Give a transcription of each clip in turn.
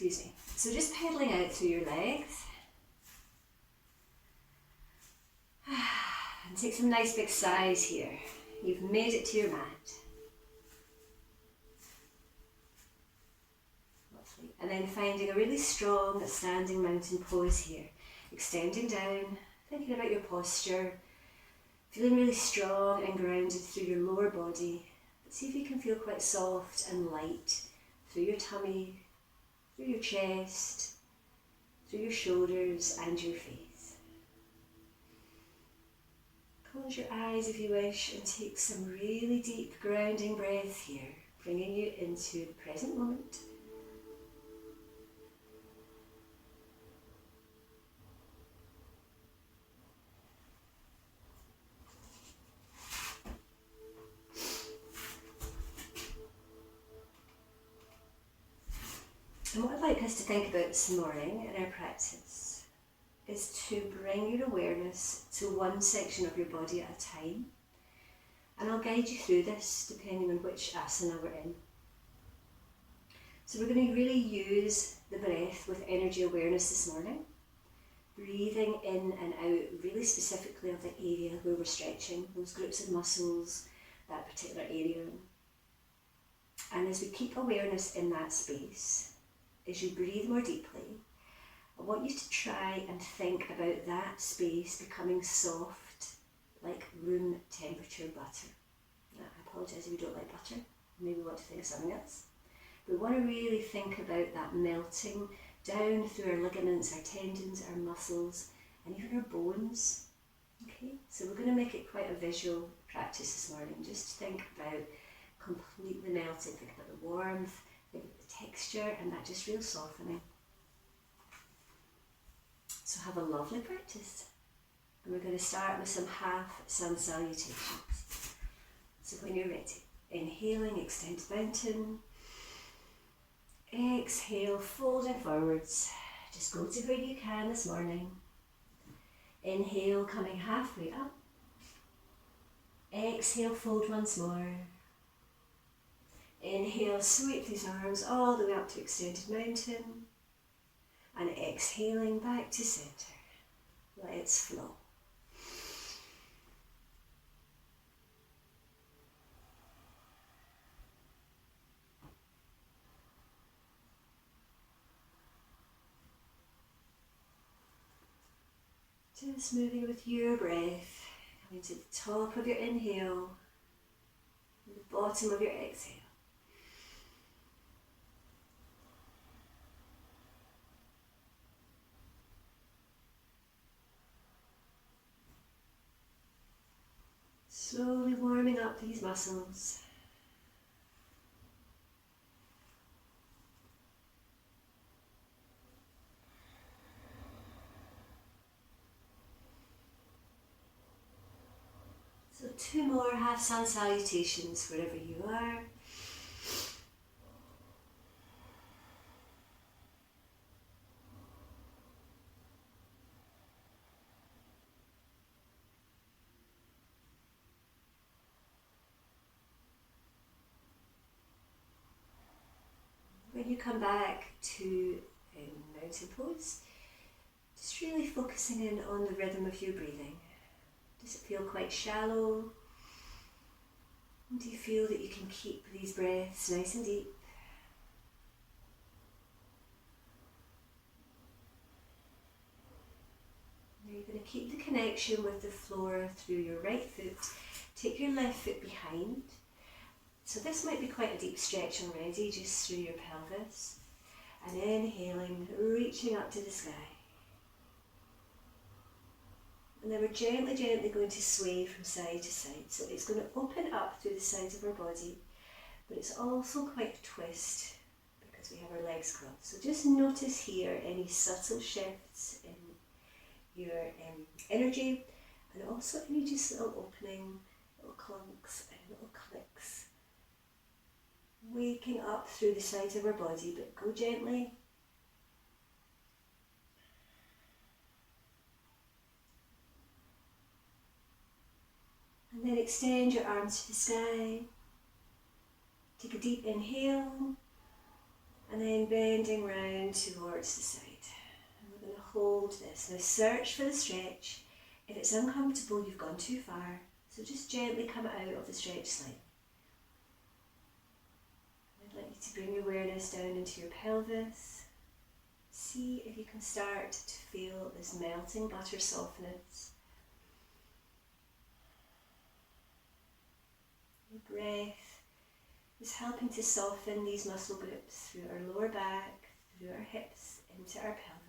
Excuse me. So just pedaling out through your legs. And take some nice big sighs here. You've made it to your mat. Lovely. And then finding a really strong standing mountain pose here. Extending down, thinking about your posture, feeling really strong and grounded through your lower body. But see if you can feel quite soft and light through your tummy, through your chest, through your shoulders and your face. Close your eyes if you wish and take some really deep grounding breath here, bringing you into the present moment. And what I'd like us to think about this morning in our practice is to bring your awareness to one section of your body at a time. And I'll guide you through this depending on which asana we're in. So we're going to really use the breath with energy awareness this morning. Breathing in and out really specifically of the area where we're stretching, those groups of muscles, that particular area. And as we keep awareness in that space, as you breathe more deeply, I want you to try and think about that space becoming soft, like room temperature butter. Now, I apologise if you don't like butter, maybe want to think of something else. But we want to really think about that melting down through our ligaments, our tendons, our muscles, and even our bones. Okay, so we're going to make it quite a visual practice this morning. Just think about completely melting, think about the warmth, think about the texture, and that just real softening. So have a lovely practice. And we're going to start with some half Sun Salutations. So when you're ready, inhaling, extend mountain. Exhale, folding forwards. Just go to where you can this morning. Inhale, coming halfway up. Exhale, fold once more. Inhale, sweep these arms all the way up to extended mountain. And exhaling back to center. Let's flow. Just moving with your breath, coming to the top of your inhale, and the bottom of your exhale. Slowly warming up these muscles. So 2 more half Sun Salutations wherever you are. When you come back to mountain pose, just really focusing in on the rhythm of your breathing. Does it feel quite shallow? Do you feel that you can keep these breaths nice and deep? Now you're going to keep the connection with the floor through your right foot. Take your left foot behind. So this might be quite a deep stretch already, just through your pelvis. And inhaling, reaching up to the sky. And then we're gently, gently going to sway from side to side. So it's going to open up through the sides of our body, but it's also quite a twist because we have our legs crossed. So just notice here any subtle shifts in your energy, and also any just little opening, little clunks and little clicks. Waking up through the sides of our body, but go gently. And then extend your arms to the sky. Take a deep inhale. And then bending round towards the side. And we're going to hold this. Now search for the stretch. If it's uncomfortable, you've gone too far. So just gently come out of the stretch slightly. I'd like you to bring your awareness down into your pelvis. See if you can start to feel this melting butter softness. Your breath is helping to soften these muscle groups through our lower back, through our hips, into our pelvis.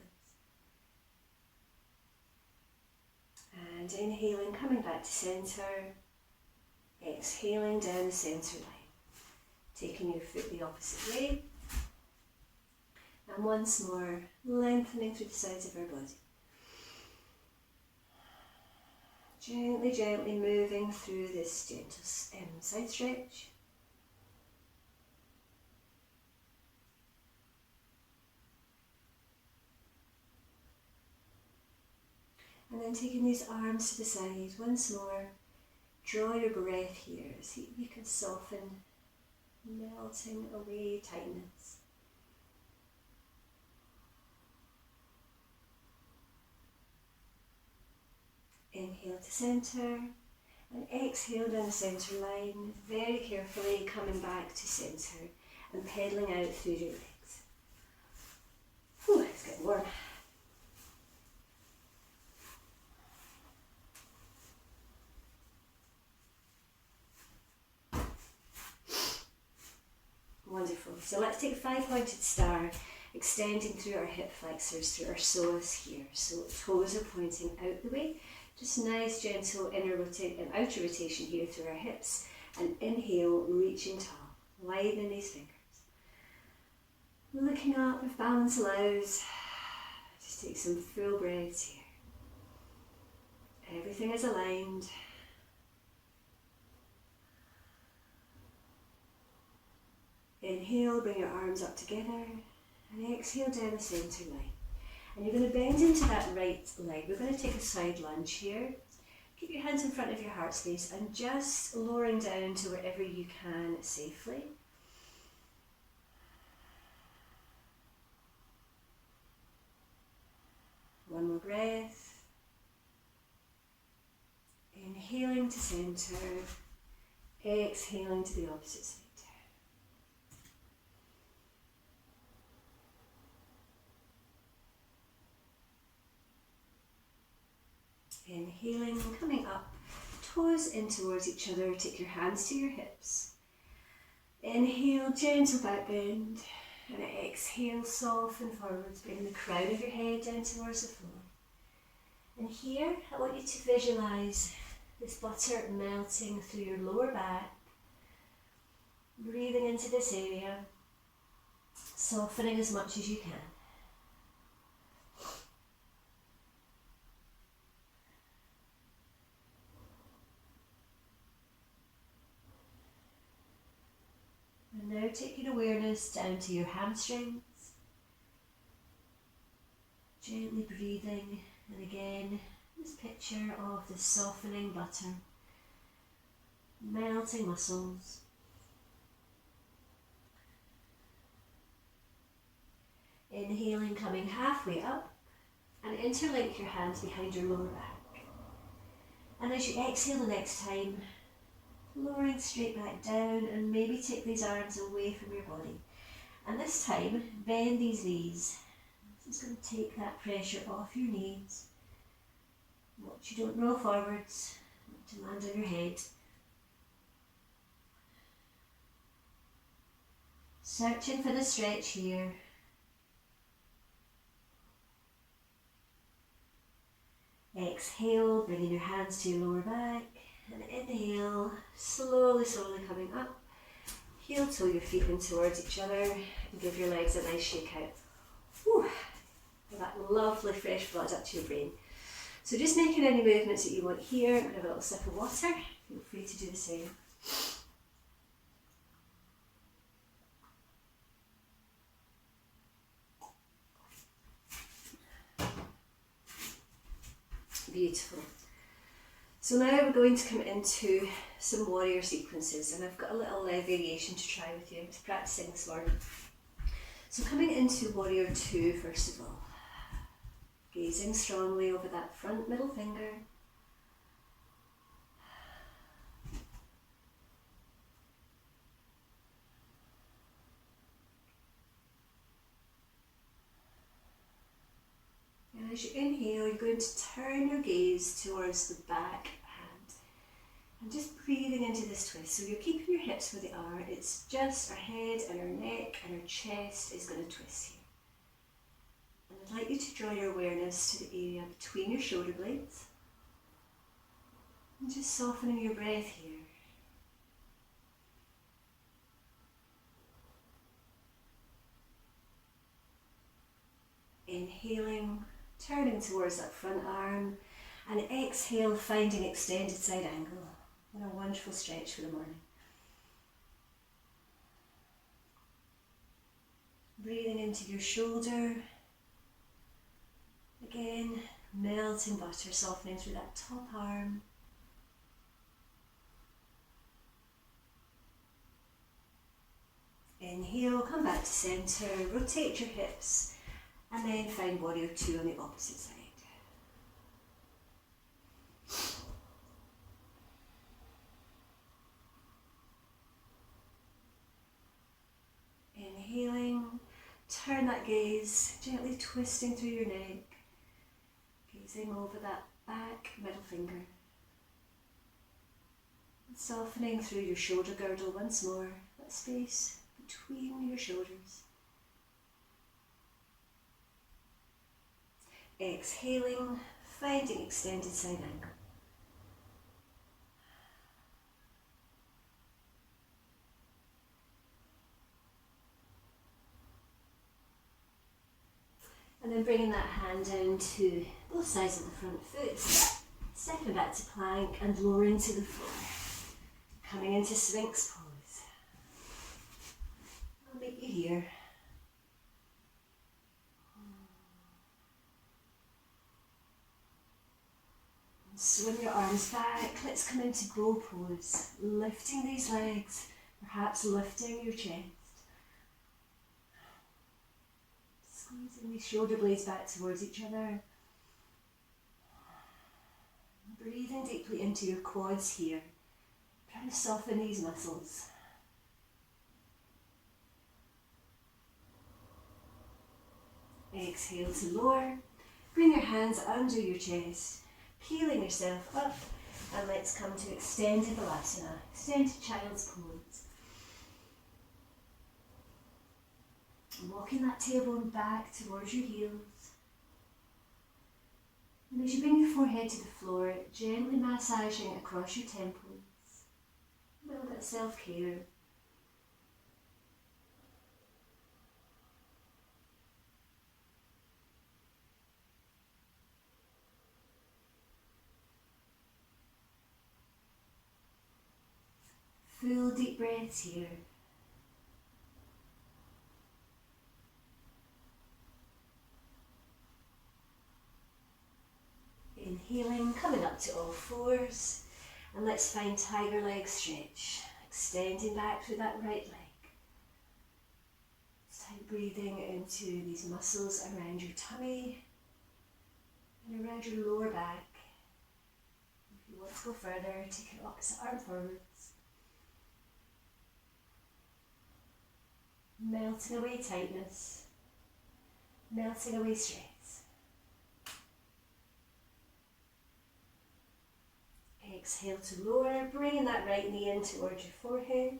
And inhaling, coming back to centre. Exhaling down the centre line. Taking your foot the opposite way. And once more, lengthening through the sides of our body. Gently, gently moving through this gentle side stretch. And then taking these arms to the side once more. Draw your breath here. See if you can soften, melting away tightness. Inhale to centre and exhale down the centre line, very carefully coming back to centre and pedaling out through your legs. Whew, it's getting warm. Wonderful. So let's take a 5-pointed star, extending through our hip flexors, through our psoas here. So toes are pointing out the way. Just nice, gentle outer rotation here through our hips. And inhale, reaching tall, widening these fingers. Looking up if balance allows. Just take some full breaths here. Everything is aligned. Inhale, bring your arms up together. And exhale down the centre line. And you're going to bend into that right leg. We're going to take a side lunge here. Keep your hands in front of your heart space and just lowering down to wherever you can safely. One more breath. Inhaling to centre. Exhaling to the opposite side. Inhaling, coming up, toes in towards each other, take your hands to your hips. Inhale, gentle back bend, and exhale, soften forwards, bring the crown of your head down towards the floor. And here, I want you to visualise this butter melting through your lower back, breathing into this area, softening as much as you can. And now take your awareness down to your hamstrings, gently breathing, and again this picture of the softening butter, melting muscles. Inhaling, coming halfway up, and interlink your hands behind your lower back. And as you exhale the next time, lowering straight back down, and maybe take these arms away from your body. And this time, bend these knees. This is going to take that pressure off your knees. Watch you don't roll forwards, to land on your head. Searching for the stretch here. Exhale, bringing your hands to your lower back. And inhale, slowly, slowly coming up. Heel toe your feet in towards each other and give your legs a nice shake out. Whew. That lovely fresh blood up to your brain. So just making any movements that you want here. I'm going to have a little sip of water. Feel free to do the same. Beautiful. So now we're going to come into some warrior sequences, and I've got a little variation to try with you. I was practicing this morning. So So coming into Warrior Two first of all, gazing strongly over that front middle finger. And as you inhale, you're going to turn your gaze towards the back hand. And just breathing into this twist. So you're keeping your hips where they are. It's just our head and our neck and our chest is going to twist here. And I'd like you to draw your awareness to the area between your shoulder blades. And just softening your breath here. Inhaling, turning towards that front arm, and exhale, finding extended side angle. And a wonderful stretch for the morning. Breathing into your shoulder. Again, melting butter, softening through that top arm. Inhale, come back to centre, rotate your hips, and then find Warrior Two on the opposite side. Inhaling, turn that gaze, gently twisting through your neck, gazing over that back middle finger. And softening through your shoulder girdle once more, that space between your shoulders. Exhaling, finding extended side angle. And then bringing that hand down to both sides of the front foot, stepping back to plank and lowering to the floor. Coming into Sphinx pose. I'll meet you here. Swing your arms back, let's come into glow pose, lifting these legs, perhaps lifting your chest. Squeezing these shoulder blades back towards each other. Breathing deeply into your quads here, trying to soften these muscles. Exhale to lower, bring your hands under your chest. Peeling yourself up, and let's come to extended Asana, extended child's pose. Walking that tailbone back towards your heels. And as you bring your forehead to the floor, gently massaging across your temples. A little bit of self-care. Full deep breaths here. Inhaling, coming up to all fours, and let's find tiger leg stretch, extending back through that right leg. Tight breathing into these muscles around your tummy and around your lower back. If you want to go further, take your opposite arm forwards. Melting away tightness, melting away stress. Exhale to lower, bringing that right knee in towards your forehead.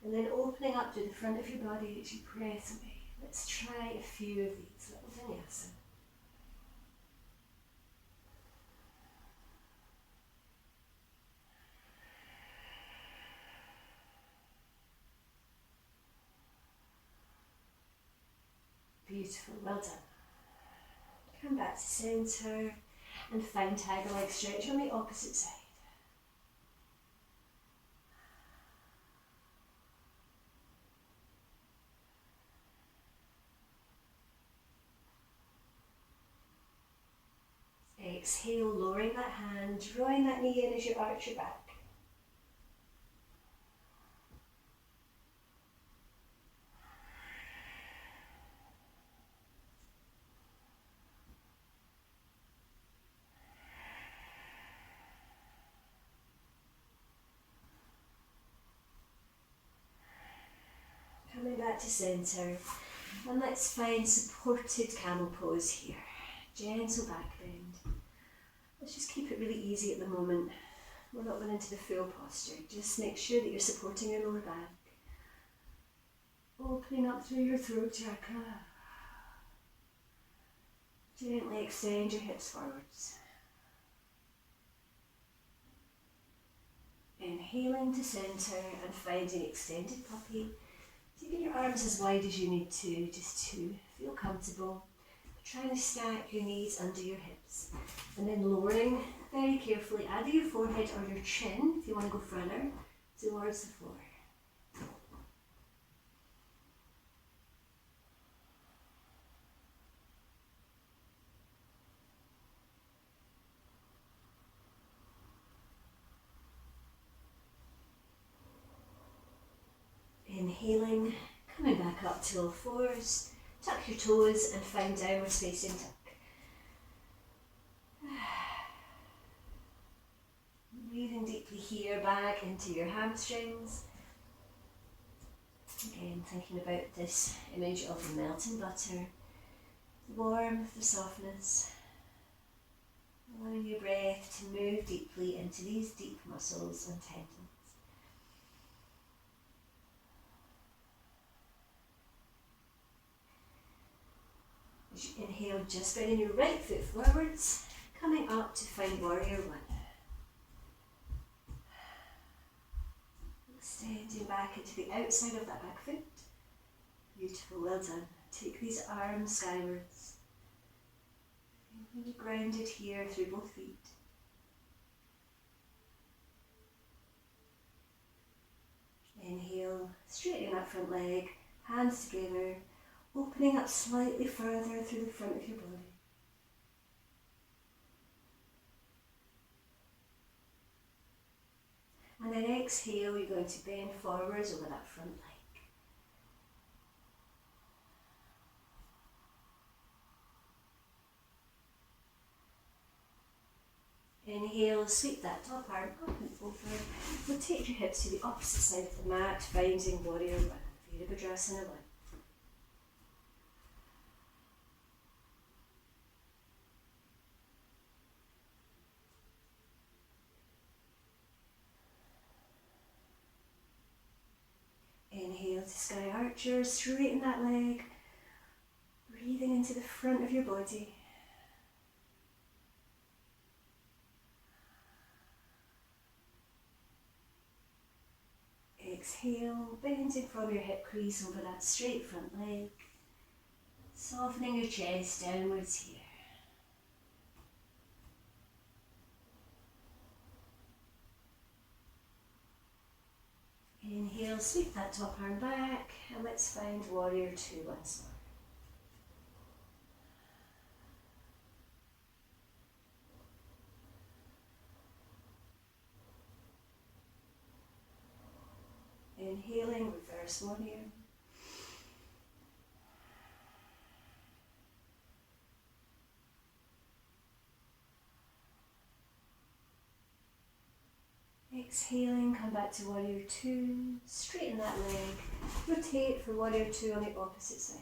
And then opening up to the front of your body as you press away. Let's try a few of these little vinyasa. Beautiful, well done. Come back to centre and find tiger leg stretch on the opposite side. Exhale, lowering that hand, drawing that knee in as you arch your back. Coming back to centre. And let's find supported camel pose here. Gentle back bend. Let's just keep it really easy at the moment. We're not going into the full posture. Just make sure that you're supporting your lower back. Opening up through your throat chakra. Gently extend your hips forwards. Inhaling to centre and finding extended puppy. Taking your arms as wide as you need to, just to feel comfortable. Trying to stack your knees under your hips. And then lowering very carefully either your forehead or your chin, if you want to go further, towards the floor. Inhaling, coming back up to all fours. Tuck your toes and find downward facing dog. Breathing deeply here, back into your hamstrings. Again, thinking about this image of the melting butter, the warmth, the softness. Allowing your breath to move deeply into these deep muscles and tendons. As you inhale, just bending your right foot forwards, coming up to find warrior one. Extending back into the outside of that back foot. Beautiful, well done. Take these arms skywards. Really grounded here through both feet. Inhale, straightening that front leg, hands together, opening up slightly further through the front of your body. And then exhale, you're going to bend forwards over that front leg. Inhale, sweep that top arm up and over. Rotate your hips to the opposite side of the mat, finding warrior one. Virabhadrasana 1. Inhale to sky archer, straighten that leg, breathing into the front of your body. Exhale, bending from your hip crease over that straight front leg, softening your chest downwards here. Inhale, sweep that top arm back, and let's find warrior two once more. Inhaling, reverse warrior. Exhaling, come back to warrior two, straighten that leg, rotate for warrior two on the opposite side.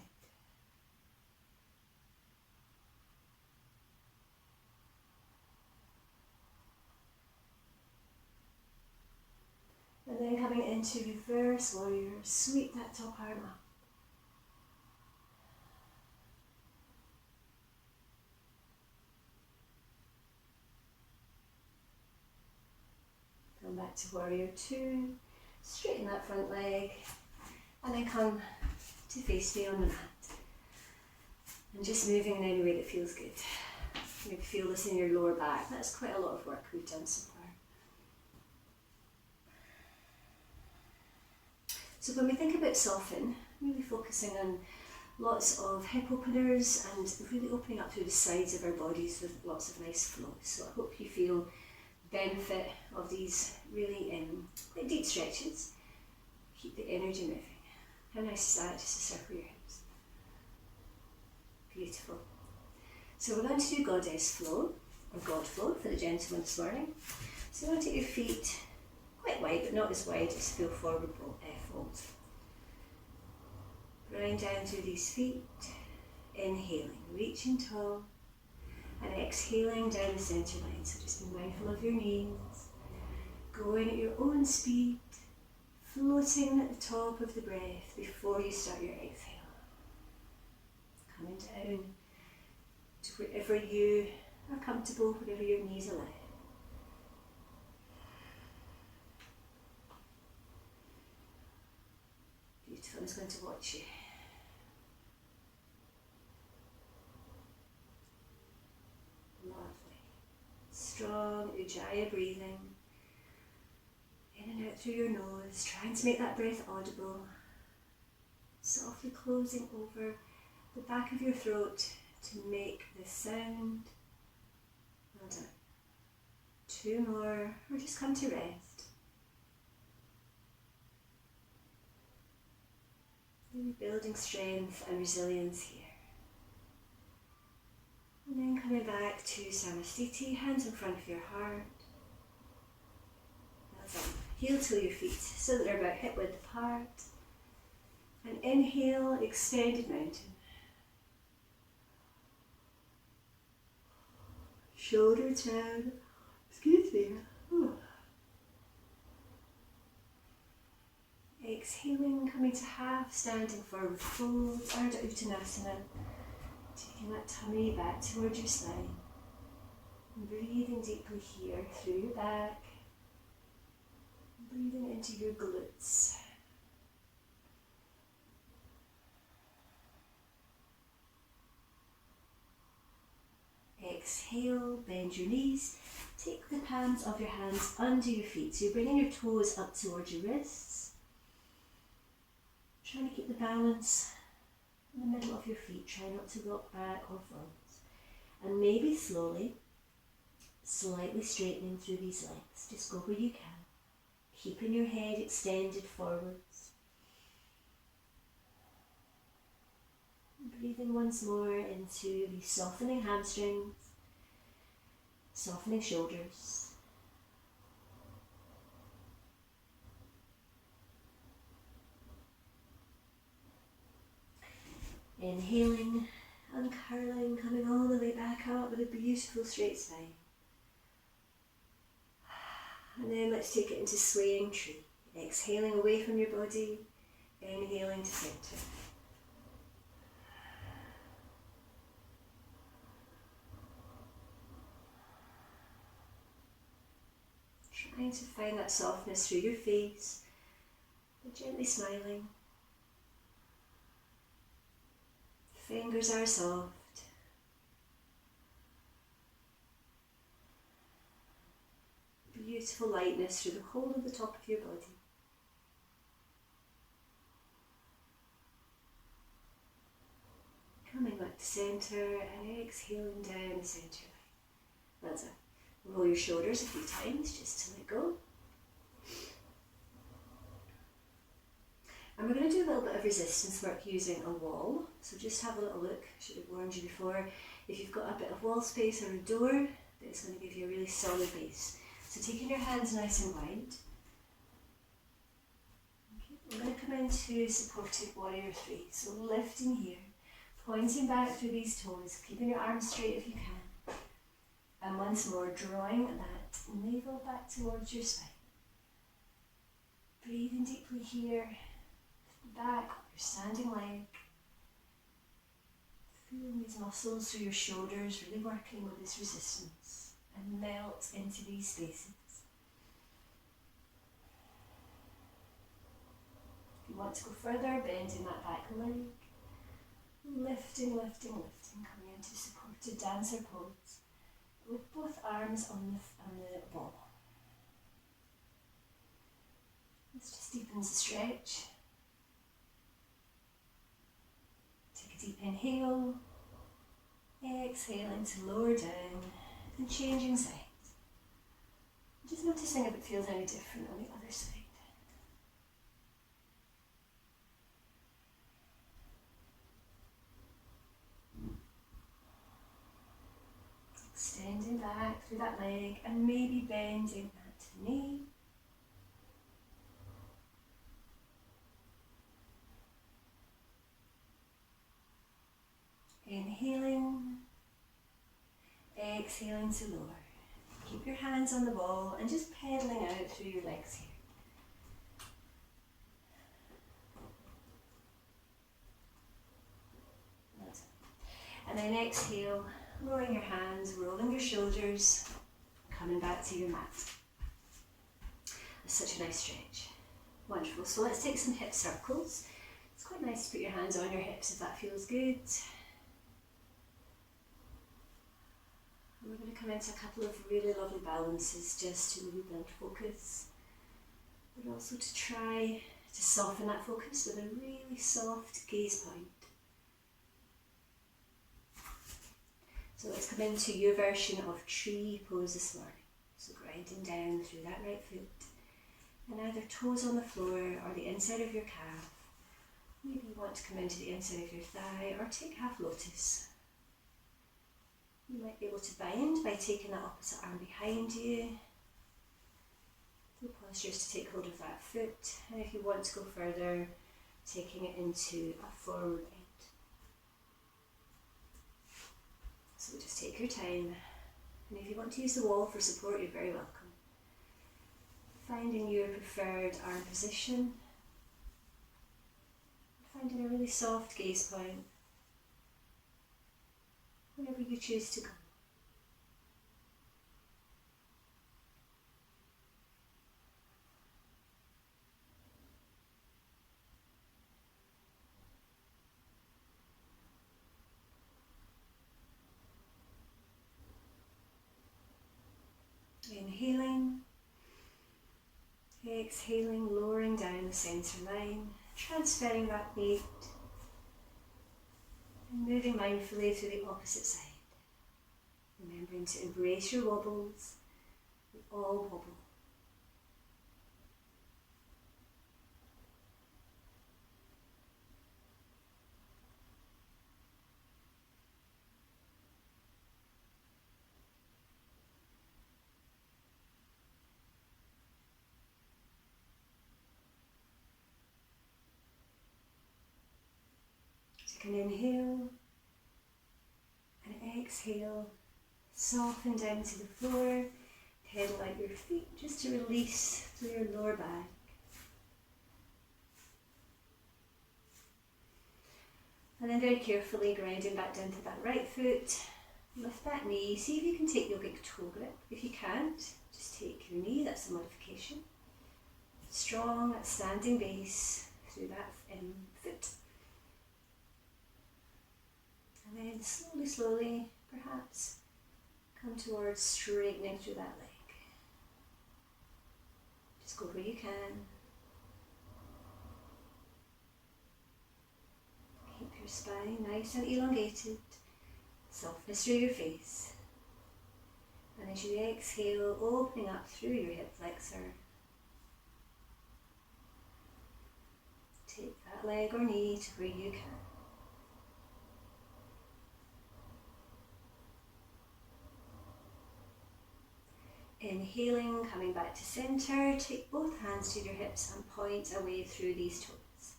And then coming into reverse warrior, sweep that top arm up. Come back to warrior two, straighten that front leg, and then come to face down on the mat. And just moving in any way that feels good. Maybe feel this in your lower back. That's quite a lot of work we've done so far. So when we think about soften, really focusing on lots of hip openers and really opening up through the sides of our bodies with lots of nice flow. So I hope you feel benefit of these really quite deep stretches. Keep the energy moving. How nice is that, just to circle your hips? Beautiful. So we're going to do goddess flow, or god flow for the gentleman this morning. So you want to take your feet quite wide, but not as wide as full forward fold. down through these feet, inhaling, reaching tall, and exhaling down the centre line. So just be mindful of your knees, going at your own speed, floating at the top of the breath before you start your exhale. Coming down to wherever you are comfortable, wherever your knees allow. Beautiful, I'm just going to watch you. Lovely. Strong Ujjayi breathing. In and out through your nose, trying to make that breath audible. Softly closing over the back of your throat to make the sound. Well done. 2 more, or just come to rest. Maybe building strength and resilience here. And then coming back to Samasthiti, hands in front of your heart. Well done. Heel to your feet so that they're about hip width apart. And inhale, extended mountain. Shoulders down. Excuse me. Ooh. Exhaling, coming to half standing forward fold, Ardha Uttanasana. Taking that tummy back towards your spine. And breathing deeply here through your back. Breathing into your glutes. Exhale, bend your knees. Take the palms of your hands under your feet. So you're bringing your toes up towards your wrists. Trying to keep the balance in the middle of your feet. Try not to rock back or forwards. And maybe slowly, slightly straightening through these legs. Just go where you can. Keeping your head extended forwards. Breathing once more into the softening hamstrings, softening shoulders. Inhaling, uncurling, coming all the way back up with a beautiful straight spine. And then let's take it into swaying tree. Exhaling away from your body, inhaling to centre. Trying to find that softness through your face, but gently smiling. Fingers are soft. Beautiful lightness through the whole of the top of your body. Coming back to centre and exhaling down the centre line. Well done. Roll your shoulders a few times just to let go. And we're going to do a little bit of resistance work using a wall. So just have a little look. I should have warned you before. If you've got a bit of wall space or a door, it's going to give you a really solid base. So taking your hands nice and wide. Okay. We're going to come into supported warrior 3. So lifting here, pointing back through these toes, keeping your arms straight if you can. And once more, drawing that navel back towards your spine. Breathing deeply here, back of your standing leg. Feeling these muscles through your shoulders, really working with this resistance. And melt into these spaces. If you want to go further, bending that back leg. Lifting, lifting, lifting, coming into supported dancer pose. With both arms on the ball. This just deepens the stretch. Take a deep inhale. Exhaling to lower down and changing sides. Just noticing if it feels any different on the other side. Extending back through that leg and maybe bending that knee. exhaling to lower. Keep your hands on the wall and just pedaling out through your legs here. That's it. And then exhale, lowering your hands, rolling your shoulders, coming back to your mat. That's such a nice stretch. Wonderful. So let's take some hip circles. It's quite nice to put your hands on your hips if that feels good. We're going to come into a couple of really lovely balances just to really build focus, but also to try to soften that focus with a really soft gaze point. So let's come into your version of tree pose this morning. So grinding down through that right foot and either toes on the floor or the inside of your calf. Maybe you want to come into the inside of your thigh or take half lotus. You might be able to bind by taking that opposite arm behind you. The postures to take hold of that foot, and if you want to go further, taking it into a forward bend. So just take your time, and if you want to use the wall for support, you're very welcome. Finding your preferred arm position, finding a really soft gaze point, wherever you choose to go. Inhaling, exhaling, lowering down the centre line, transferring that weight and moving mindfully to the opposite side. Remembering to embrace your wobbles. We all wobble. Take an inhale and exhale. Soften down to the floor, pedal out your feet just to release through your lower back. And then very carefully grinding back down to that right foot, lift that knee, see if you can take yogic toe grip. If you can't, just take your knee, that's a modification. Strong standing base through that foot. And then slowly, perhaps, come towards straightening through that leg. Just go where you can. Keep your spine nice and elongated. Softness through your face. And as you exhale, opening up through your hip flexor. Take that leg or knee to where you can. Inhaling, coming back to centre, take both hands to your hips and point away through these toes.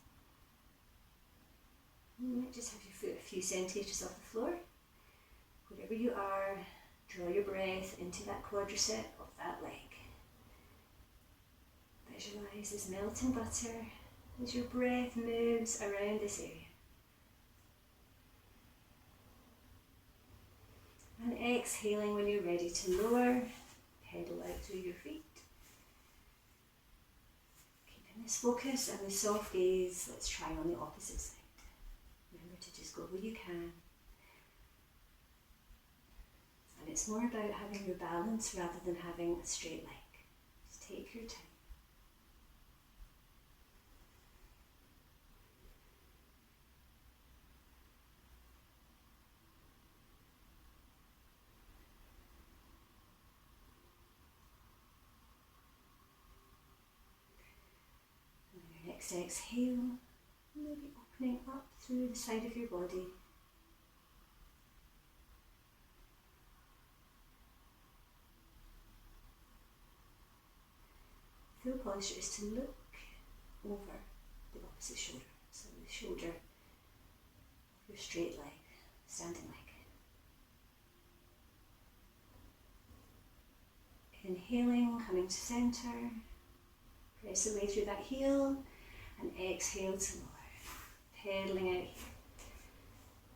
You might just have your foot a few centimetres off the floor. Wherever you are, draw your breath into that quadricep of that leg. Visualise this melting butter as your breath moves around this area. And exhaling when you're ready to lower. Pedal out through your feet. Keeping this focus and the soft gaze, let's try on the opposite side. Remember to just go where you can. And it's more about having your balance rather than having a straight leg. Just take your time. Next exhale, maybe opening up through the side of your body. Full posture is to look over the opposite shoulder, so the shoulder of your straight leg, standing leg. Inhaling, coming to centre. Press away through that heel and exhale to lower. Pedaling out here.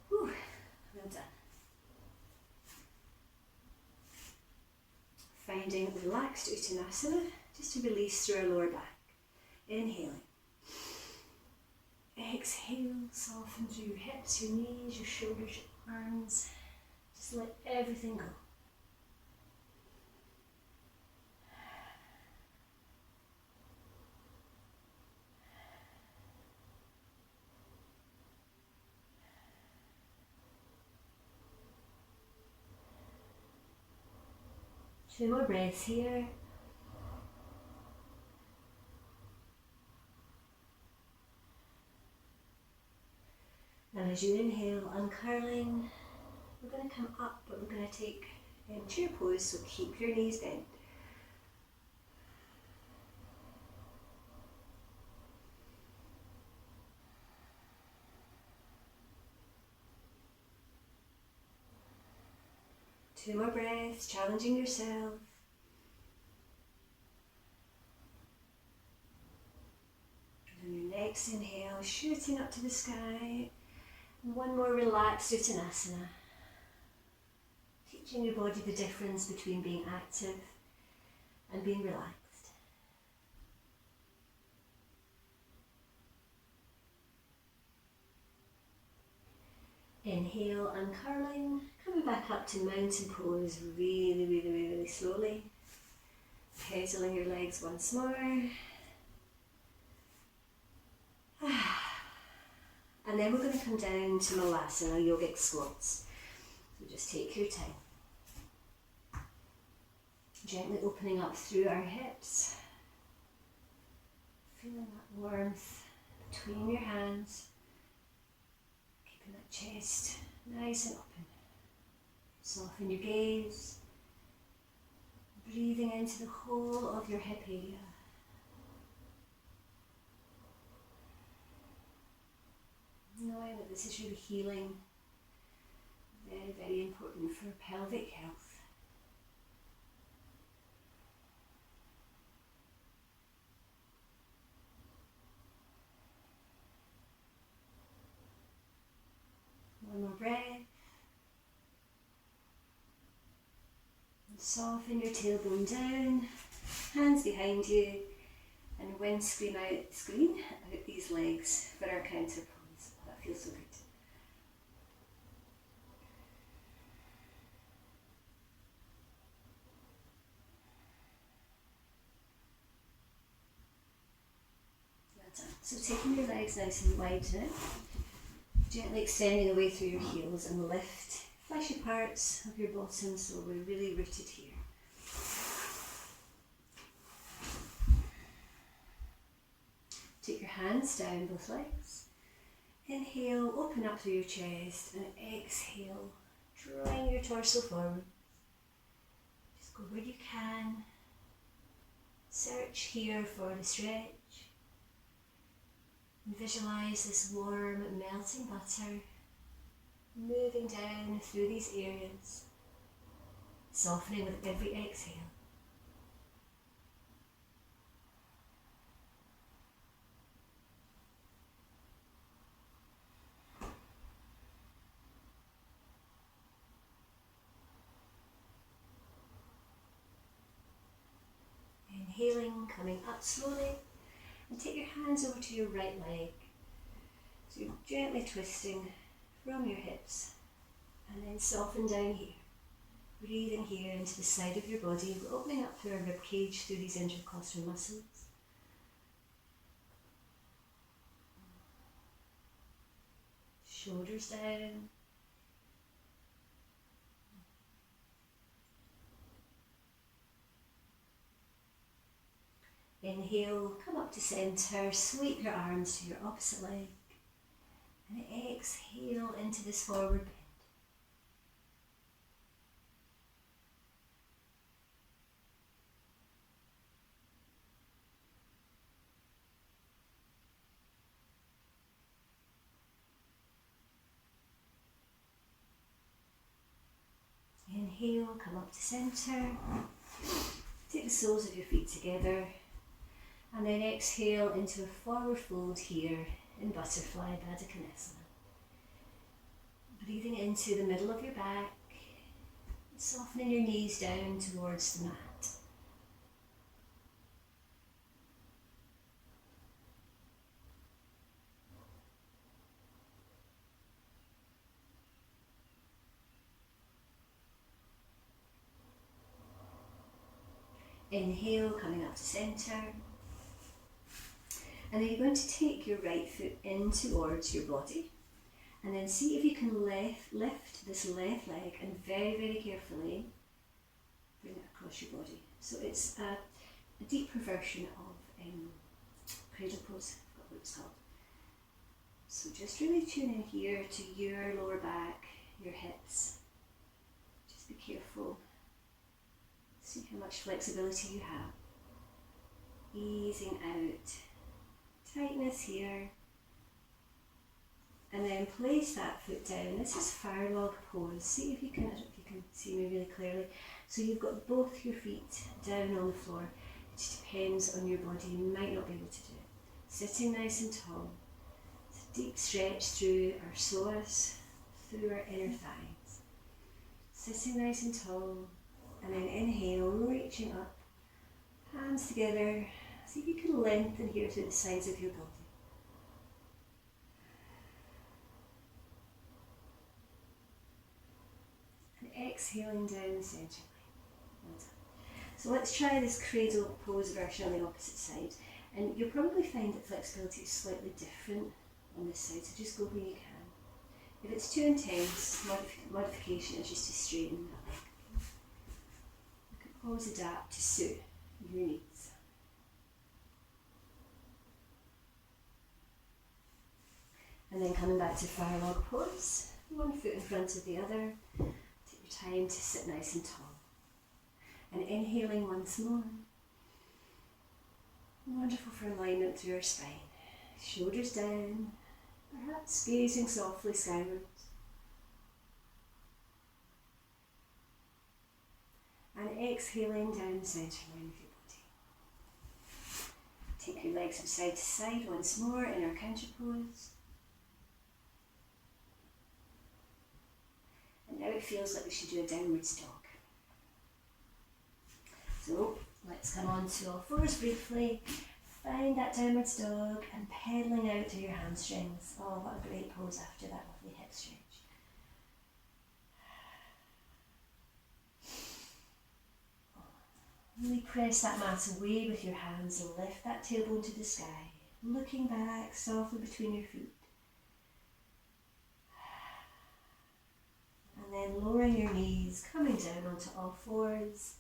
Whew, well done. Finding relaxed Uttanasana, just to release through our lower back. Inhaling. Exhale, soften through your hips, your knees, your shoulders, your arms. Just let everything go. Two more breaths here. And as you inhale, uncurling, we're going to come up, but we're going to take chair pose, so keep your knees bent. Two more breaths, challenging yourself. And your next inhale, shooting up to the sky. And one more relaxed Uttanasana. Teaching your body the difference between being active and being relaxed. Inhale, uncurling, coming back up to mountain pose really slowly. Pedaling your legs once more. And then we're going to come down to Malasana, yogic squats. So just take your time. Gently opening up through our hips. Feeling that warmth between your hands. Keeping that chest nice and open. Soften your gaze. Breathing into the whole of your hip area. Knowing that this is really healing, very important for pelvic health. One more breath. And soften your tailbone down, hands behind you, and windscreen out these legs for our counter pose. That feels so good. Well done. So taking your legs nice and wide now, gently extending away through your heels and lift fleshy parts of your bottom so we're really rooted here. Take your hands down both legs. Inhale, open up through your chest, and exhale, drawing your torso forward. Just go where you can. Search here for the stretch. And visualize this warm, melting butter moving down through these areas, softening with every exhale. Inhaling, coming up slowly, and take your hands over to your right leg. So you're gently twisting from your hips, and then soften down here. Breathing here into the side of your body. We're opening up through our rib cage, through these intercostal muscles. Shoulders down. Inhale, come up to centre, sweep your arms to your opposite leg, and exhale into this forward bend. Inhale, come up to centre. Take the soles of your feet together and then exhale into a forward fold here in Butterfly Baddha Konasana. Breathing into the middle of your back, softening your knees down towards the mat. Inhale, coming up to centre. And then you're going to take your right foot in towards your body. And then see if you can lift this left leg and very, very carefully bring it across your body. So it's a deeper version of cradle pose, I forgot what it's called. So just really tune in here to your lower back, your hips. Just be careful. See how much flexibility you have. Easing out. Tightness here. And then place that foot down. This is fire log pose. See if you can, I don't know if you can see me really clearly. So you've got both your feet down on the floor. It just depends on your body. You might not be able to do it. Sitting nice and tall. It's a deep stretch through our psoas, through our inner thighs. Sitting nice and tall. And then inhale, reaching up. Hands together. See if you can lengthen here through the sides of your body. Exhaling down the centre line. Well done. So let's try this cradle pose version on the opposite side. And you'll probably find that flexibility is slightly different on this side, so just go where you can. If it's too intense, modification is just to straighten that leg. You can always adapt to suit your needs. And then coming back to fire log pose, one foot in front of the other. Time to sit nice and tall. And inhaling once more. Wonderful for alignment through our spine. Shoulders down, perhaps gazing softly skywards. And exhaling down the centre line of your body. Take your legs from side to side once more in our counter pose. And now it feels like we should do a downward dog. So let's come on to all fours briefly. Find that downward dog and pedaling out through your hamstrings. Oh, what a great pose after that lovely hip stretch. Really press that mat away with your hands and lift that tailbone to the sky. Looking back softly between your feet. And then lowering your knees, coming down onto all fours.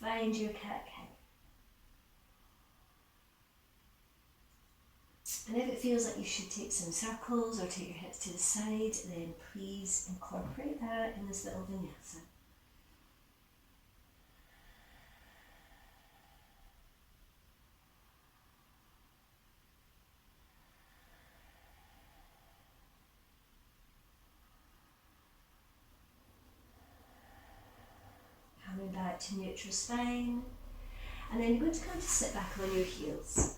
Find your cat-cow. And if it feels like you should take some circles or take your hips to the side, then please incorporate that in this little vinyasa. Coming back to neutral spine, and then you're going to kind of sit back on your heels.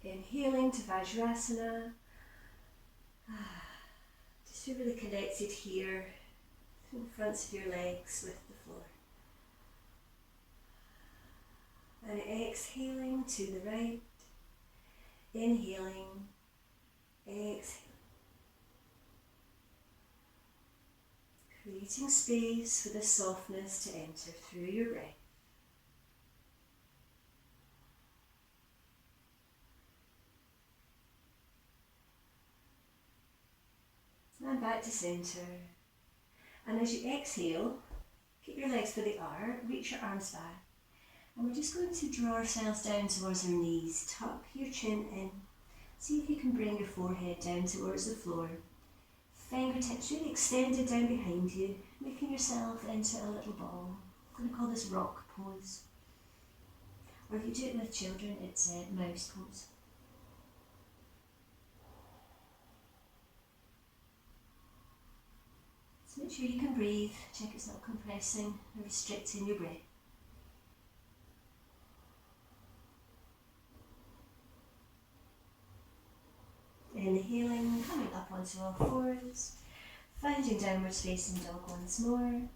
Inhaling to Vajrasana. Just feel really connected here through the fronts of your legs with the floor. And exhaling to the right. Inhaling, exhaling. Creating space for the softness to enter through your breath. And back to centre. And as you exhale, keep your legs where they are, reach your arms back. And we're just going to draw ourselves down towards our knees. Tuck your chin in. See if you can bring your forehead down towards the floor. Fingertips really extended down behind you, making yourself into a little ball. I'm going to call this rock pose. Or if you do it with children, it's a mouse pose. So make sure you can breathe. Check it's not compressing or restricting your breath. Inhaling, coming up onto all fours, finding downwards facing dog once more. And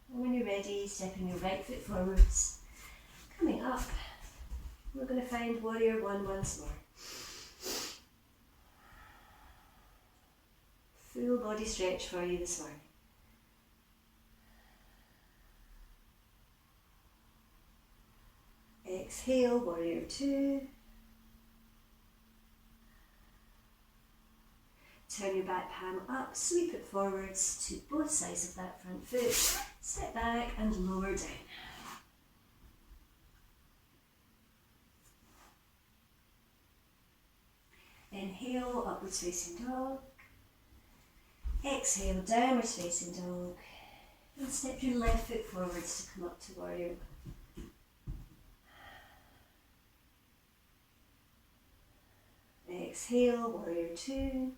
when you're ready, stepping your right foot forwards, coming up. We're going to find warrior one once more. Full body stretch for you this morning. Exhale, warrior two. Turn your back palm up, sweep it forwards to both sides of that front foot. Step back and lower down. Inhale, upwards facing dog. Exhale, downwards facing dog. And step your left foot forwards to come up to warrior one. Exhale, warrior two.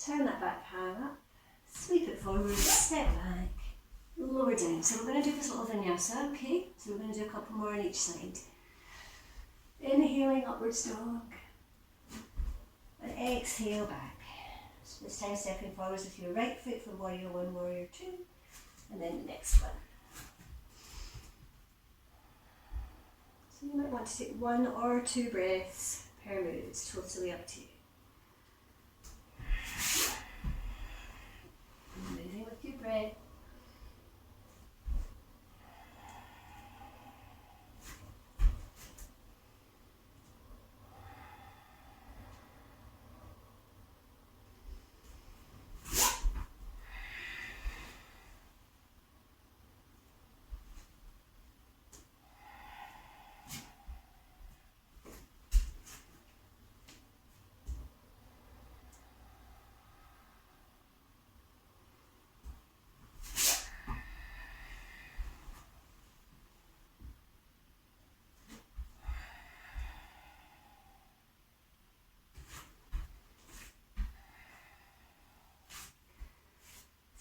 Turn that back palm up, sweep it forward, step back, lower down. So we're going to do this little vinyasa, okay? So we're going to do a couple more on each side. Inhaling, upwards dog. And exhale back. So this time stepping forwards with your right foot for warrior one, warrior two. And then the next one. So you might want to take 1 or 2 breaths per move. It's totally up to you. Moving with your breath.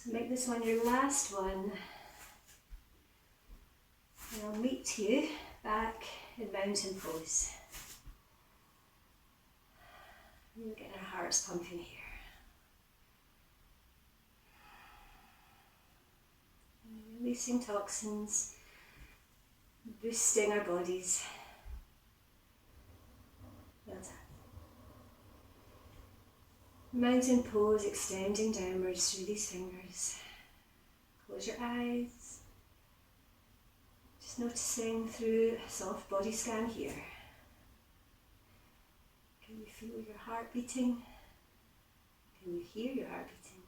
So make this one your last one. And I'll meet you back in mountain pose. We're getting our hearts pumping here. Releasing toxins, boosting our bodies. Well done. Mountain pose, extending downwards through these fingers. Close your eyes. Just noticing through a soft body scan here. Can you feel your heart beating? Can you hear your heart beating?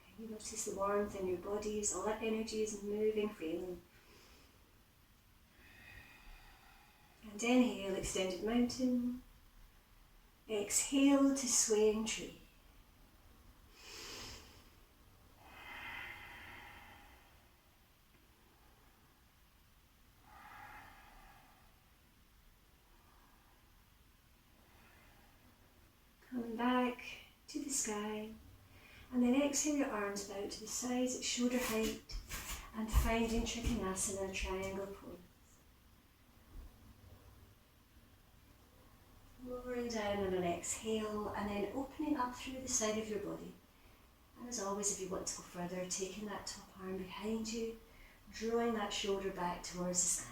Can you notice the warmth in your bodies? All that energy is moving freely. And inhale, extended mountain. Exhale to swaying tree. Coming back to the sky, and then exhale your arms out to the sides at shoulder height and finding Trikonasana, triangle pose. Lowering down on an exhale and then opening up through the side of your body. And as always, if you want to go further, taking that top arm behind you, drawing that shoulder back towards the sky.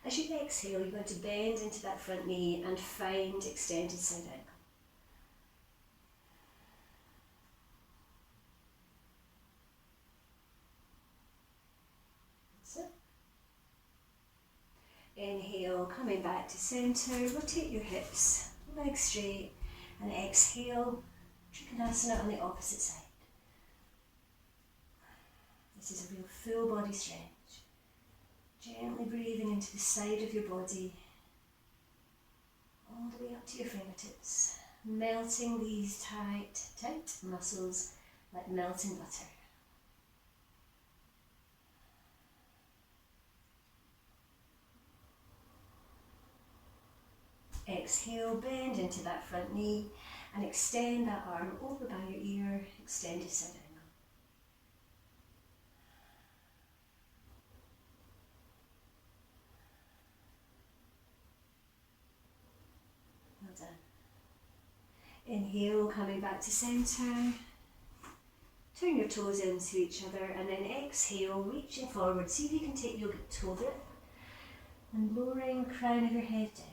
As you exhale, you're going to bend into that front knee and find extended side ankle. Inhale, coming back to centre, rotate your hips, legs straight, and exhale, Trikonasana on the opposite side. This is a real full body stretch. Gently breathing into the side of your body, all the way up to your fingertips, melting these tight muscles like melting butter. Exhale, bend into that front knee And extend that arm over by your ear, extend to side angle. Well done. Inhale, coming back to centre. Turn your toes into each other and then exhale, reaching forward. See if you can take yogic toe dip and lowering the crown of your head down.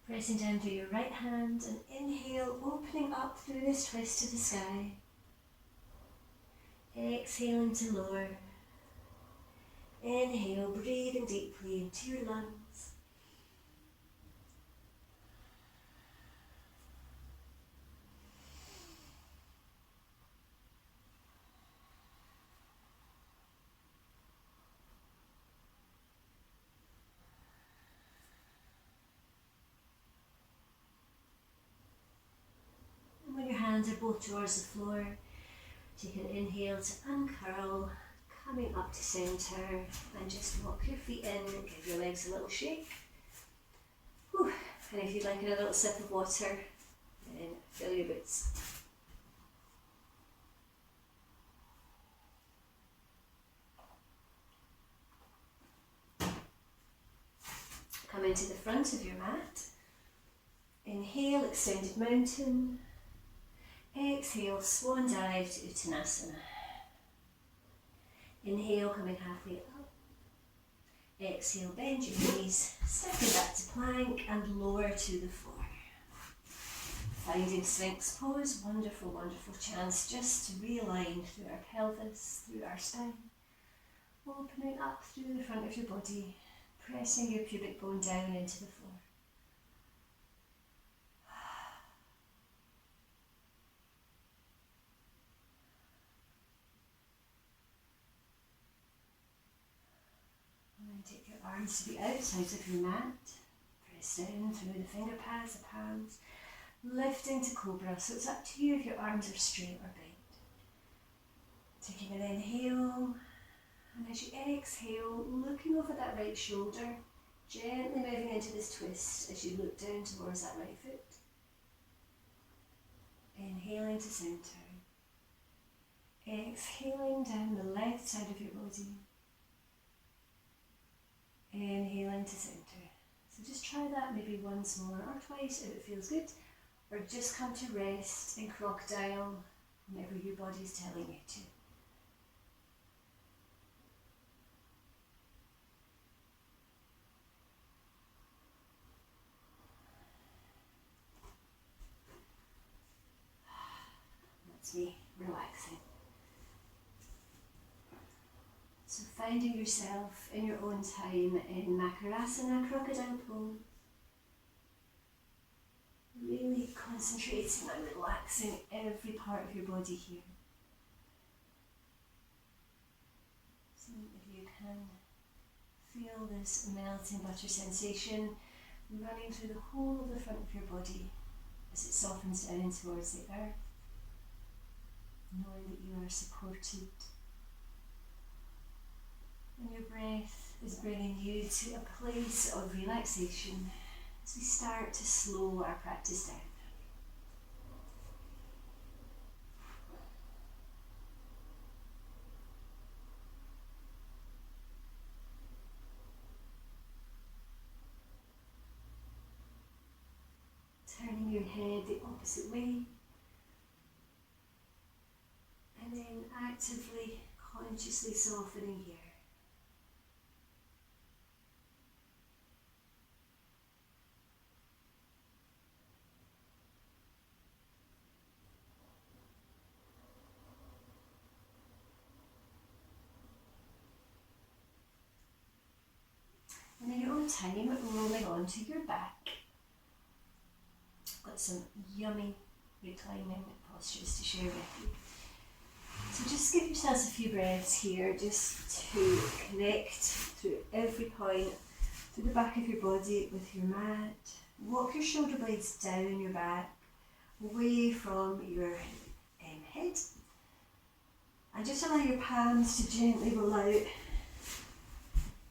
Pressing down through your right hand and inhale, opening up through this twist to the sky. Exhaling to lower. Inhale, breathing deeply into your lungs. And when your hands are both towards the floor, take an inhale to uncurl, coming up to centre, and just walk your feet in, give your legs a little shake. Whew. And if you'd like a little sip of water, then fill your boots. Come into the front of your mat. Inhale, extended mountain. Exhale, swan dive to Uttanasana. Inhale, coming halfway up. Exhale, bend your knees, stepping back to plank and lower to the floor. Finding Sphinx pose, wonderful, wonderful chance just to realign through our pelvis, through our spine. Opening up through the front of your body, pressing your pubic bone down into the floor. And take your arms to the outside of your mat. Press down through the finger pads, the palms. Lifting to cobra, so it's up to you if your arms are straight or bent. Taking an inhale, and as you exhale, looking over that right shoulder, gently moving into this twist as you look down towards that right foot. Inhaling to centre. Exhaling down the left side of your body. Inhaling to centre. So just try that maybe once more or twice if it feels good. Or just come to rest in crocodile whenever your body's telling you to. That's me relaxing. So finding yourself in your own time in Makarasana, crocodile pose. Really concentrating on relaxing every part of your body here. So if you can feel this melting butter sensation running through the whole of the front of your body as it softens down towards the earth, knowing that you are supported. And your breath is bringing you to a place of relaxation as we start to slow our practice down. Turning your head the opposite way, and then actively, consciously softening here. And in your own time, rolling onto your back. Got some yummy reclining postures to share with you. So just give yourselves a few breaths here just to connect through every point, through the back of your body with your mat. Walk your shoulder blades down your back, away from your overhead. And just allow your palms to gently roll out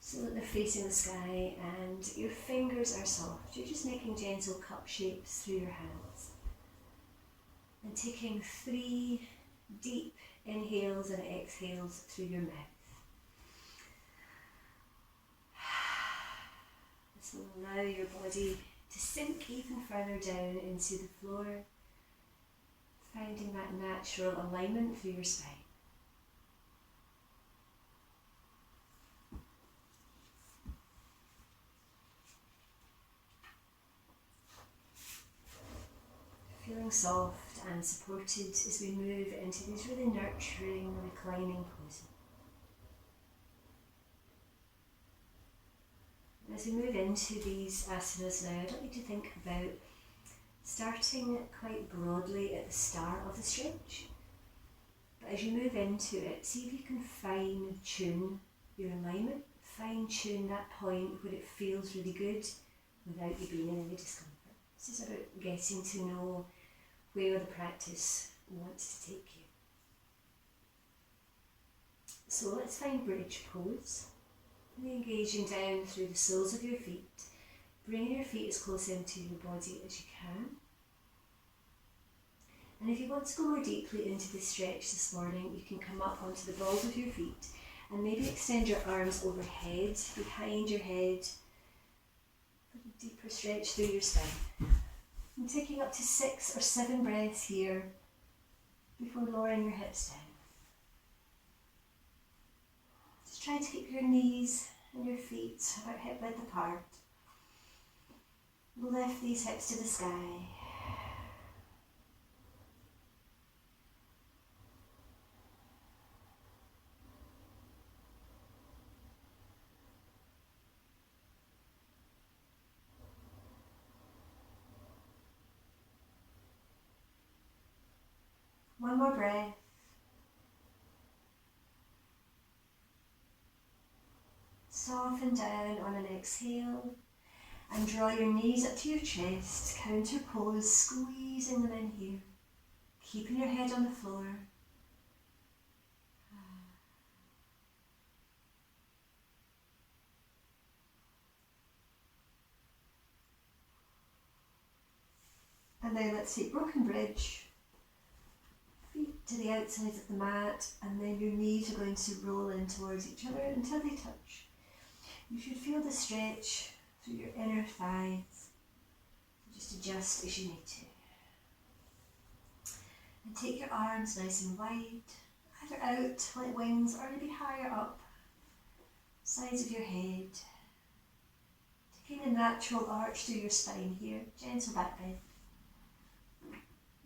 so that they're facing the sky, and your fingers are soft. You're just making gentle cup shapes through your hands. And taking 3 deep inhales and exhales through your mouth. This will allow your body to sink even further down into the floor, finding that natural alignment through your spine. Feeling soft and supported as we move into these really nurturing, reclining poses. As we move into these asanas now, I'd like you to think about starting quite broadly at the start of the stretch. But as you move into it, see if you can fine tune your alignment, fine tune that point where it feels really good without you being in any discomfort. This is about getting to know where the practice wants to take you. So let's find bridge pose. Really engaging down through the soles of your feet, bringing your feet as close into your body as you can. And if you want to go more deeply into this stretch this morning, you can come up onto the balls of your feet and maybe extend your arms overhead, behind your head, for a deeper stretch through your spine. And taking up to 6 or 7 breaths here before lowering your hips down. Just try to keep your knees and your feet about hip width apart. Lift these hips to the sky. One more breath. Soften down on an exhale and draw your knees up to your chest, counter pose, squeezing them in here, keeping your head on the floor. And now let's take broken bridge. Feet to the outsides of the mat, and then your knees are going to roll in towards each other until they touch. You should feel the stretch through your inner thighs. Just adjust as you need to. And take your arms nice and wide, either out like wings or maybe higher up, sides of your head. Taking a natural arch through your spine here, gentle back bend.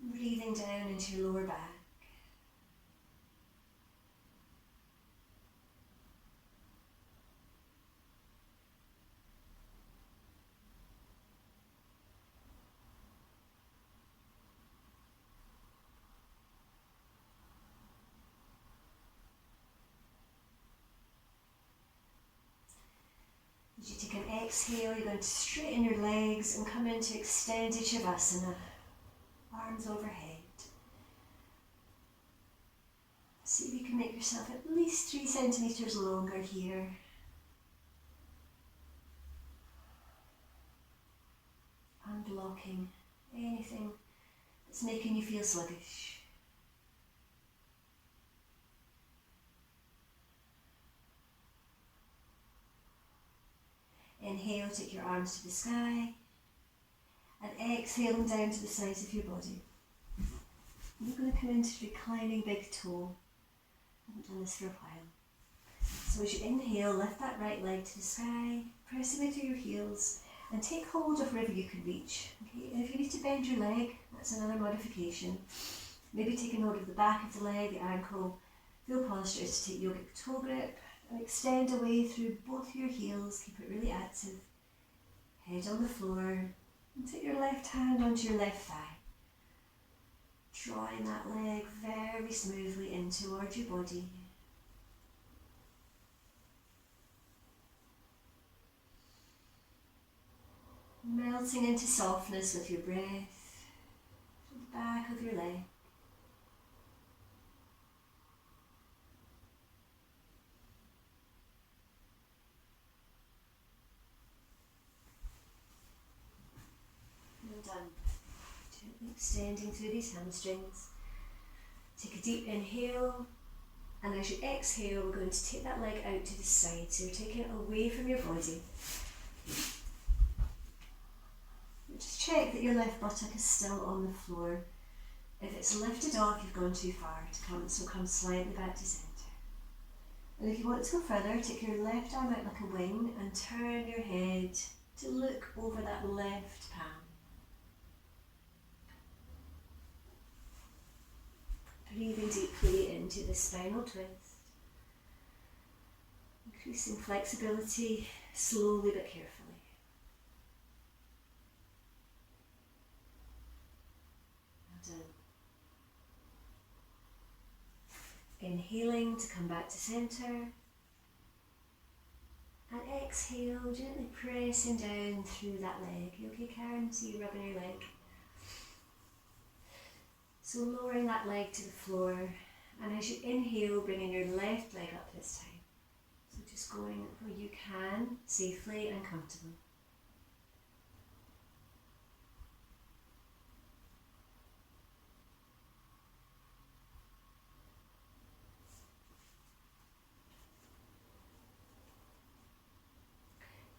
Breathing down into your lower back. As you take an exhale, you're going to straighten your legs and come into extended Shavasana. Arms overhead. See if you can make yourself at least 3 centimeters longer here. Unblocking anything that's making you feel sluggish. Inhale, take your arms to the sky. And exhale them down to the sides of your body. You're going to come into reclining big toe. I haven't done this for a while. So as you inhale, lift that right leg to the sky, press into your heels, and take hold of wherever you can reach. Okay? And if you need to bend your leg, that's another modification. Maybe taking hold of the back of the leg, the ankle. Full posture is to take yogic toe grip and extend away through both your heels. Keep it really active. Head on the floor. And take your left hand onto your left thigh, drawing that leg very smoothly in towards your body. Melting into softness with your breath to the back of your leg. done. Gently extending through these hamstrings. Take a deep inhale, and as you exhale, we're going to take that leg out to the side. So you're taking it away from your body. Just check that your left buttock is still on the floor. If it's lifted off, you've gone too far to come, so come slightly back to centre. And if you want to go further, take your left arm out like a wing and turn your head to look over that left palm. Breathing deeply into the spinal twist. Increasing flexibility slowly but carefully. Well done. Inhaling to come back to centre. And exhale, gently pressing down through that leg. You okay, Karen? So you're rubbing your leg. So lowering that leg to the floor, and as you inhale, bringing your left leg up this time. So just going where you can, safely and comfortably.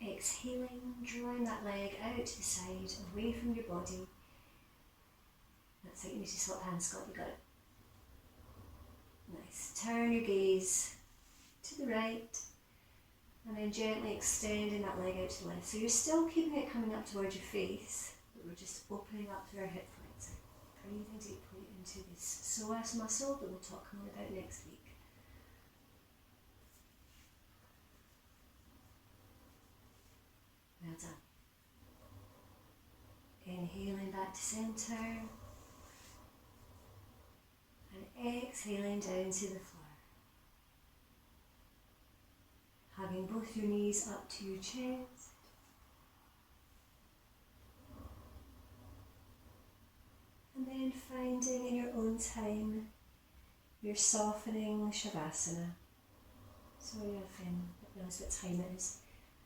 Exhaling, drawing that leg out to the side, away from your body. That's it, you need to swap hands, Scott, you got it. Nice. Turn your gaze to the right, and then gently extending that leg out to the left. So you're still keeping it coming up towards your face, but we're just opening up to our hip flexor. Breathing deeply into this psoas muscle that we'll talk more about next week. Well done. Inhaling back to centre. And exhaling down to the floor. Hugging both your knees up to your chest. And then finding in your own time your softening Shavasana. Sorry if I knows what time it is.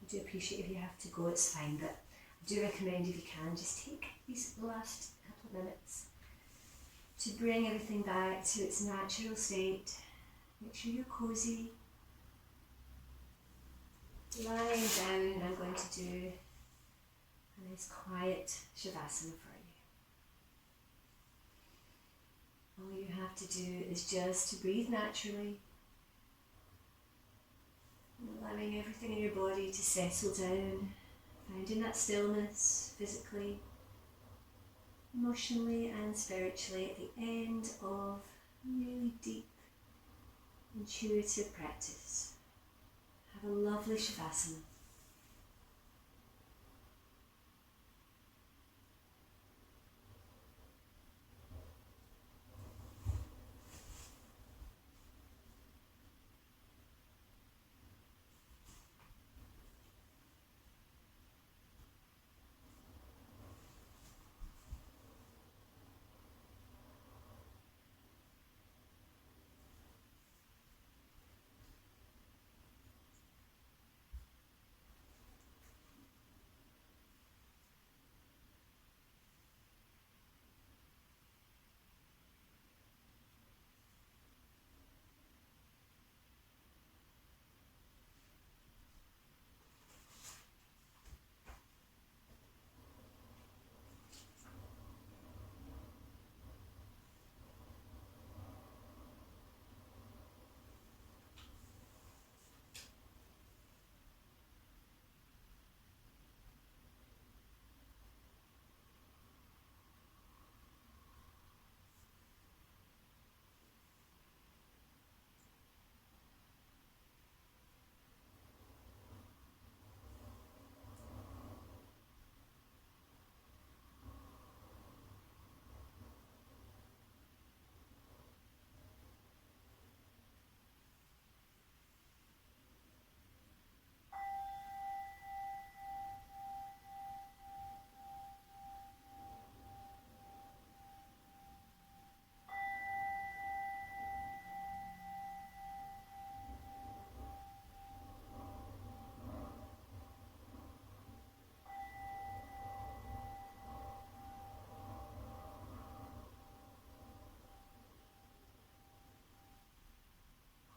I do appreciate if you have to go, it's fine, but I do recommend if you can, just take these last couple of minutes to bring everything back to its natural state. Make sure you're cozy. Lying down, I'm going to do a nice quiet Shavasana for you. All you have to do is just to breathe naturally, allowing everything in your body to settle down, finding that stillness physically, emotionally and spiritually at the end of really deep, intuitive practice. Have a lovely Shavasana.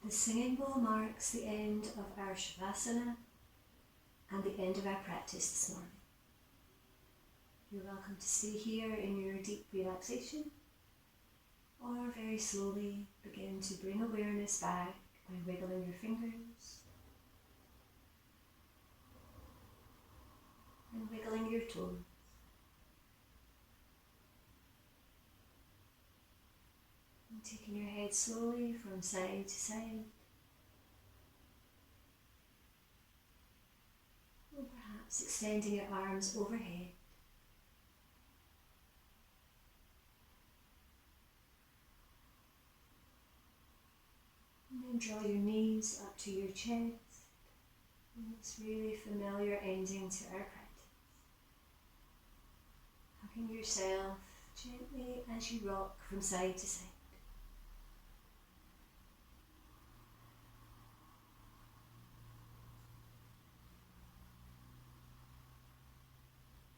The singing bowl marks the end of our Shavasana and the end of our practice this morning. You're welcome to stay here in your deep relaxation, or very slowly begin to bring awareness back by wiggling your fingers and wiggling your toes. And taking your head slowly from side to side. Or perhaps extending your arms overhead. And then draw your knees up to your chest. And this really familiar ending to our practice. Hugging yourself gently as you rock from side to side.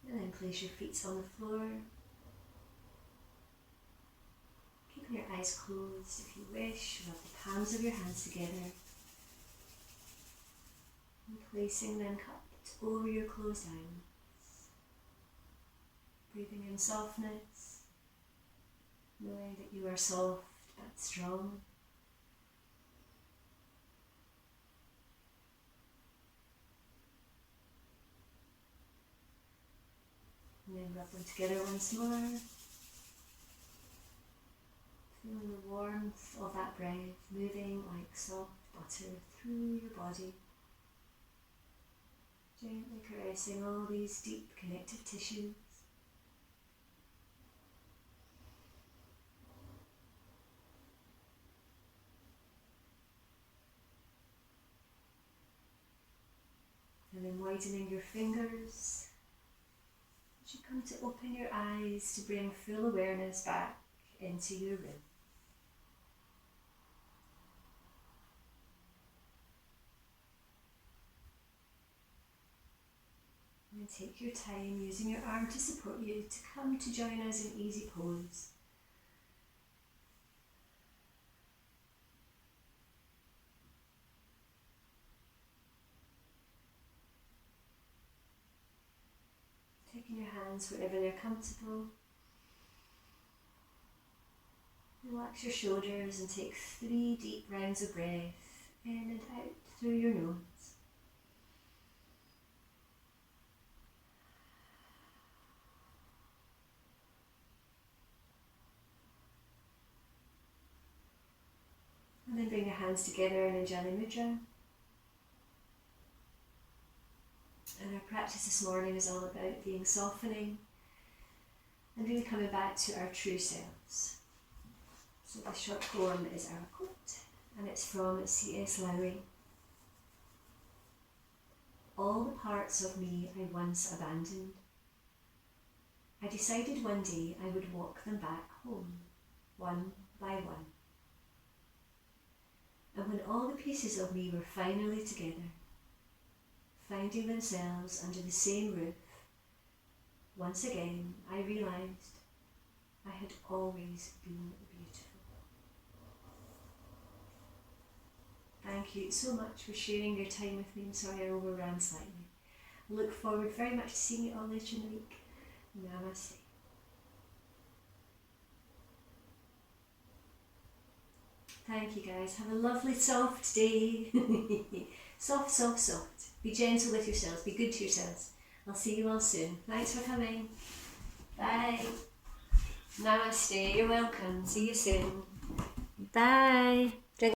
And then place your feet on the floor. Keeping your eyes closed if you wish. Rub the palms of your hands together. And placing them cupped over your closed eyes. Breathing in softness. Knowing that you are soft but strong. And then rub them together once more. Feeling the warmth of that breath moving like soft butter through your body. Gently caressing all these deep connective tissues. And then widening your fingers. As you come to open your eyes to bring full awareness back into your room. And take your time using your arm to support you to come to join us in easy pose. Taking your hands wherever they're comfortable. Relax your shoulders and take 3 deep rounds of breath in and out through your nose. And then bring your hands together in Anjali Mudra. And our practice this morning is all about being softening and really coming back to our true selves. So the short poem is our quote, and it's from C.S. Lowry. All the parts of me I once abandoned, I decided one day I would walk them back home, one by one. And when all the pieces of me were finally together, finding themselves under the same roof, once again I realised I had always been beautiful. Thank you so much for sharing your time with me. I'm sorry I overran slightly. I look forward very much to seeing you all later in the week. Namaste. Thank you guys. Have a lovely soft day. Soft, soft, soft. Be gentle with yourselves. Be good to yourselves. I'll see you all soon. Thanks for coming. Bye. Namaste. You're welcome. See you soon. Bye.